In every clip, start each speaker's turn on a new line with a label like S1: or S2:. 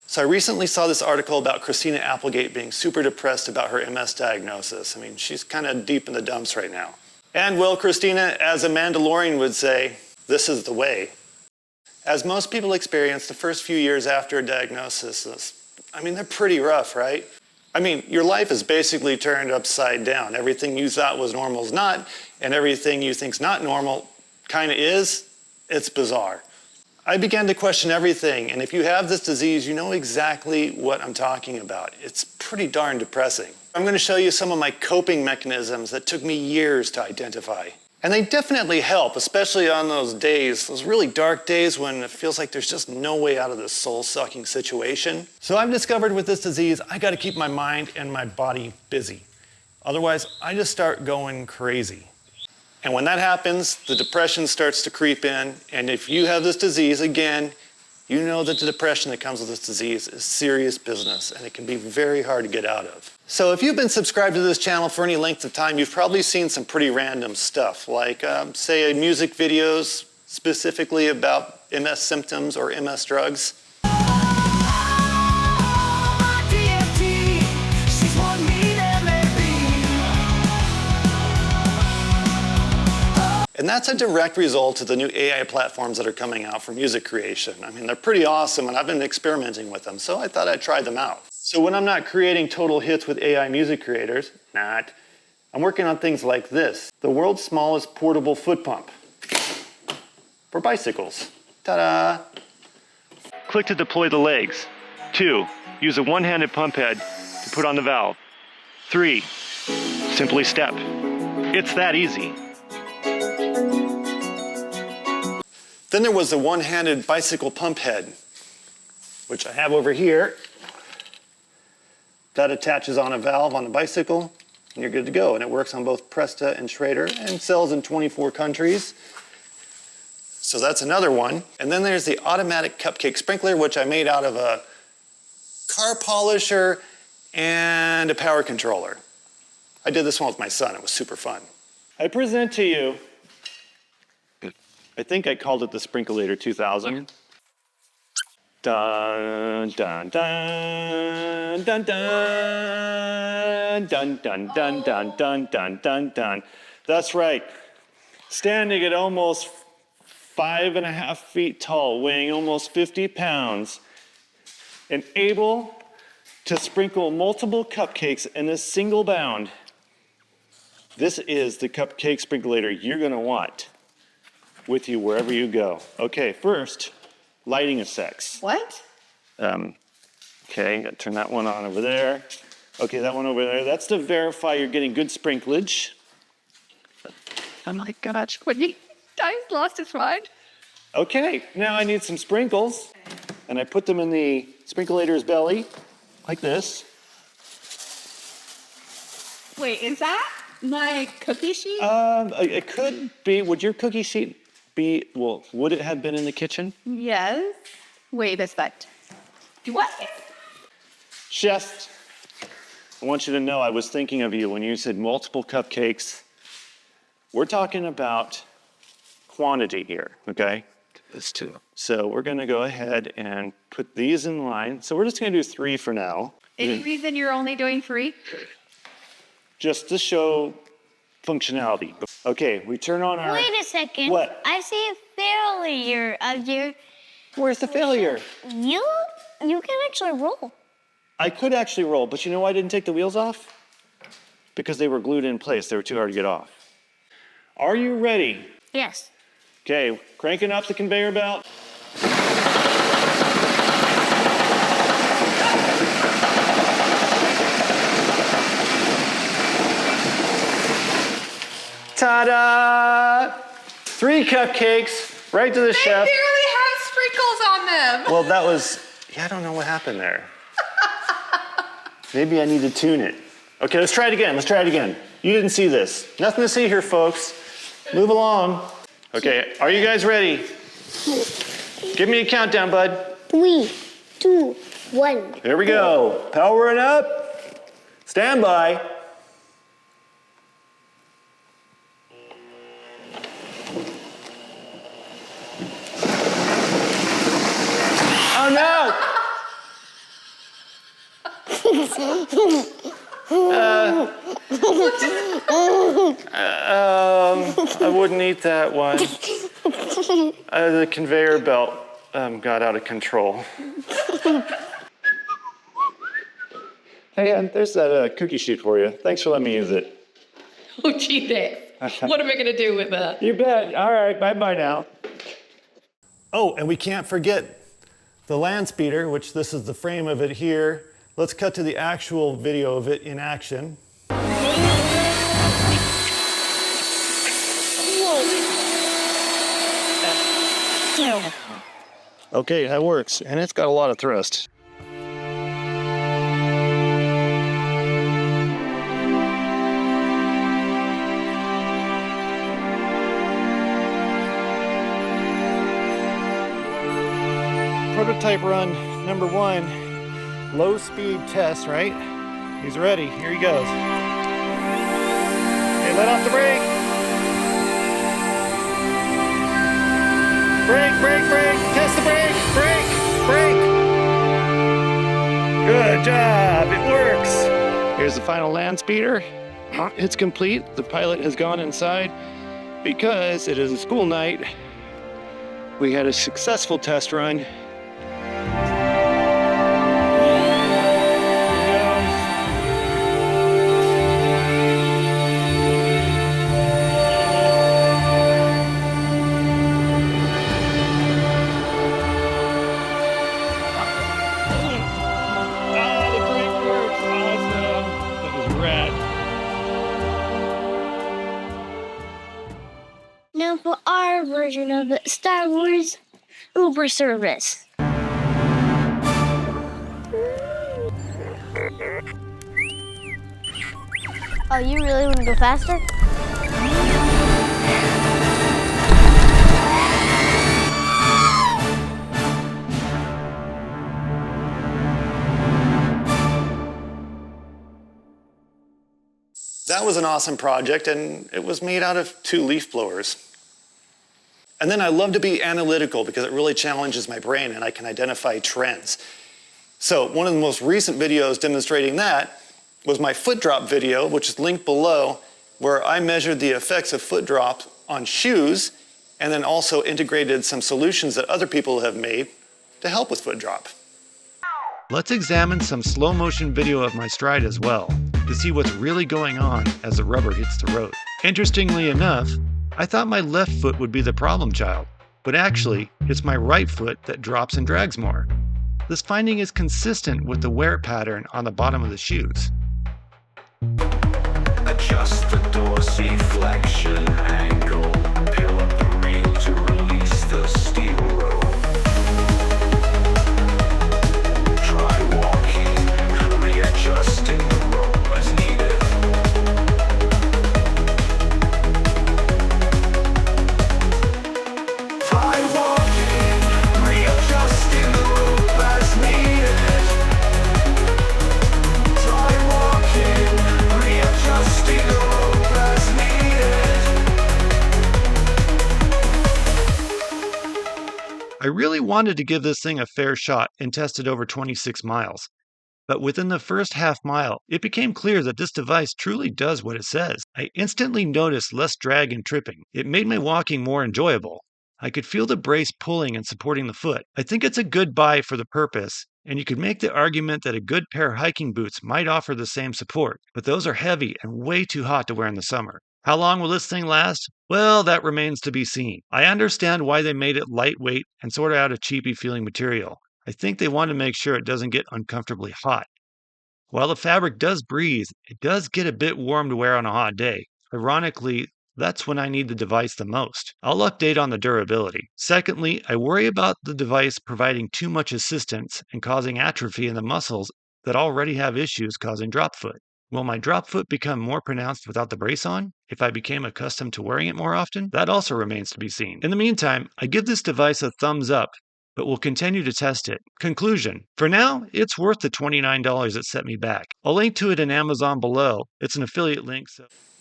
S1: So I recently saw this article about Christina Applegate being super depressed about her MS diagnosis. I mean, she's kind of deep in the dumps right now. And well, Christina, as a Mandalorian would say, this is the way. As most people experience, the first few years after a diagnosis, they're pretty rough, right? Your life is basically turned upside down. Everything you thought was normal is not, and everything you think's not normal kind of is. It's bizarre. I began to question everything, and if you have this disease, you know exactly what I'm talking about. It's pretty darn depressing. I'm going to show you some of my coping mechanisms that took me years to identify. And they definitely help, especially on those days, those really dark days when it feels like there's just no way out of this soul-sucking situation. So I've discovered with this disease, I got to keep my mind and my body busy. Otherwise, I just start going crazy. And when that happens, the depression starts to creep in. And if you have this disease, again, you know that the depression that comes with this disease is serious business, and it can be very hard to get out of. So if you've been subscribed to this channel for any length of time, you've probably seen some pretty random stuff, like, say, music videos specifically about MS symptoms or MS drugs. And that's a direct result of the new AI platforms that are coming out for music creation. They're pretty awesome, and I've been experimenting with them, so I thought I'd try them out. So when I'm not creating total hits with AI music creators, I'm working on things like this, the world's smallest portable foot pump for bicycles. Ta-da! Click to deploy the legs. 2, use a one-handed pump head to put on the valve. 3, simply step. It's that easy. Then there was the one-handed bicycle pump head, which I have over here. That attaches on a valve on a bicycle, and you're good to go. And it works on both Presta and Schrader, and sells in 24 countries. So that's another one. And then there's the automatic cupcake sprinkler, which I made out of a car polisher and a power controller. I did this one with my son. It was super fun. I present to you, I think I called it the Sprinkleator 2000. Dun, dun, dun, dun, dun, dun, dun, dun, dun, dun, dun, dun, dun. That's right. Standing at almost 5.5 feet tall, weighing almost 50 pounds, and able to sprinkle multiple cupcakes in a single bound. This is the cupcake sprinkler you're gonna want with you wherever you go. Okay, first, lighting effects.
S2: What?
S1: Okay, gotta turn that one on over there. Okay, that one over there. That's to verify you're getting good sprinklage.
S2: Oh my gosh, what he lost his mind.
S1: Okay, now I need some sprinkles. And I put them in the sprinkler's belly, like this.
S2: Wait, is that my cookie sheet?
S1: It could be. Would your cookie sheet be, well, would it have been in the kitchen?
S2: Yes. Wait, that's that. What?
S1: Chef, I want you to know I was thinking of you when you said multiple cupcakes. We're talking about quantity here, okay?
S3: This too.
S1: So we're gonna go ahead and put these in line. So we're just gonna do 3 for now.
S2: Any reason you're only doing 3?
S1: Just to show functionality. Okay, we turn on our...
S4: Wait a second.
S1: What?
S4: I see a failure of your...
S1: Where's the failure?
S4: You can actually roll.
S1: I could actually roll, but you know why I didn't take the wheels off? Because they were glued in place. They were too hard to get off. Are you ready?
S4: Yes.
S1: Okay, cranking up the conveyor belt. Ta-da! 3 cupcakes, right to the chef.
S2: They barely have sprinkles on them.
S1: Well, that was, I don't know what happened there. Maybe I need to tune it. Okay, let's try it again. You didn't see this. Nothing to see here, folks. Move along. Okay, are you guys ready? Give me a countdown, bud.
S4: 3, 2, 1.
S1: Here we go. Powering up. Stand by. Oh no! I wouldn't eat that one. The conveyor belt got out of control.
S3: Hey, there's that cookie sheet for you. Thanks for letting me use it.
S2: Oh, gee, thanks. What am I going to do with that?
S3: You bet. All right, bye-bye now.
S1: Oh, and we can't forget the LandSpeeder, which this is the frame of it here. Let's cut to the actual video of it in action.
S3: Okay, that works, and it's got a lot of thrust.
S1: Prototype run number 1, low speed test, right? He's ready, here he goes. Hey, let off the brake. Brake, test the brake, brake. Good job, it works. Here's the final LandSpeeder. It's complete, the pilot has gone inside. Because it is a school night, we had a successful test run.
S4: Now for our version of the StarWars Uber service. Oh, you really want to go faster?
S1: That was an awesome project, and it was made out of 2 leaf blowers. And then I love to be analytical because it really challenges my brain and I can identify trends. So one of the most recent videos demonstrating that was my foot drop video, which is linked below, where I measured the effects of foot drop on shoes and then also integrated some solutions that other people have made to help with foot drop. Let's examine some slow motion video of my stride as well to see what's really going on as the rubber hits the road. Interestingly enough, I thought my left foot would be the problem child, but actually it's my right foot that drops and drags more. This finding is consistent with the wear pattern on the bottom of the shoes.
S5: Adjust the dorsiflexion angle, peel up the reel to release the steel rope. Try walking, readjusting the rope as needed. Try walking, readjusting the rope as needed. Try walking, readjusting the rope as needed.
S1: I really wanted to give this thing a fair shot and test it over 26 miles. But within the first half mile, it became clear that this device truly does what it says. I instantly noticed less drag and tripping. It made my walking more enjoyable. I could feel the brace pulling and supporting the foot. I think it's a good buy for the purpose, and you could make the argument that a good pair of hiking boots might offer the same support, but those are heavy and way too hot to wear in the summer. How long will this thing last? Well, that remains to be seen. I understand why they made it lightweight and sort of out of cheapy feeling material. I think they want to make sure it doesn't get uncomfortably hot. While the fabric does breathe, it does get a bit warm to wear on a hot day. Ironically, that's when I need the device the most. I'll update on the durability. Secondly, I worry about the device providing too much assistance and causing atrophy in the muscles that already have issues causing drop foot. Will my drop foot become more pronounced without the brace on? If I became accustomed to wearing it more often? That also remains to be seen. In the meantime, I give this device a thumbs up, but we'll continue to test it. Conclusion. For now, it's worth the $29 it set me back. I'll link to it in Amazon below. It's an affiliate link.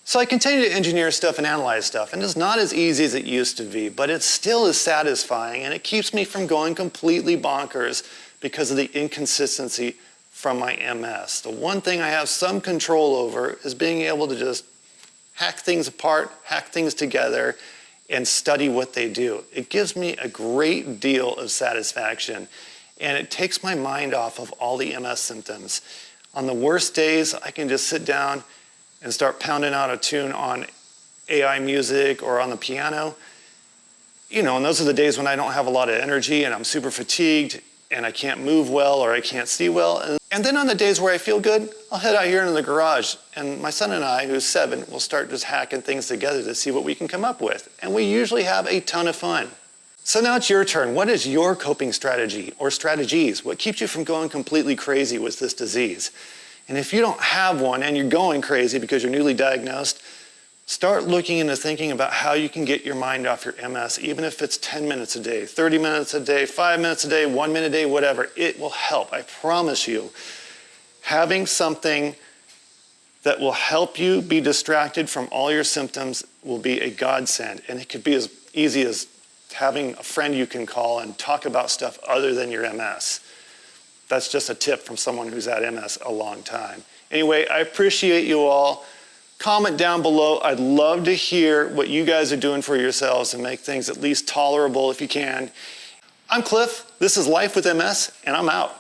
S1: So I continue to engineer stuff and analyze stuff, and it's not as easy as it used to be, but it still is satisfying, and it keeps me from going completely bonkers because of the inconsistency from my MS. The one thing I have some control over is being able to just hack things apart, hack things together, and study what they do. It gives me a great deal of satisfaction, and it takes my mind off of all the MS symptoms. On the worst days, I can just sit down and start pounding out a tune on AI music or on the piano. You know, and those are the days when I don't have a lot of energy and I'm super fatigued and I can't move well or I can't see well. And then on the days where I feel good, I'll head out here into the garage and my son and I, who's 7, will start just hacking things together to see what we can come up with. And we usually have a ton of fun. So now it's your turn. What is your coping strategy or strategies? What keeps you from going completely crazy with this disease? And if you don't have one and you're going crazy because you're newly diagnosed, start looking into thinking about how you can get your mind off your MS, even if it's 10 minutes a day, 30 minutes a day, 5 minutes a day, 1 minute a day, whatever. It will help, I promise you. Having something that will help you be distracted from all your symptoms will be a godsend. And it could be as easy as having a friend you can call and talk about stuff other than your MS. That's just a tip from someone who's had MS a long time. Anyway, I appreciate you all. Comment down below. I'd love to hear what you guys are doing for yourselves and make things at least tolerable if you can. I'm Cliff. This is Life with MS, and I'm out.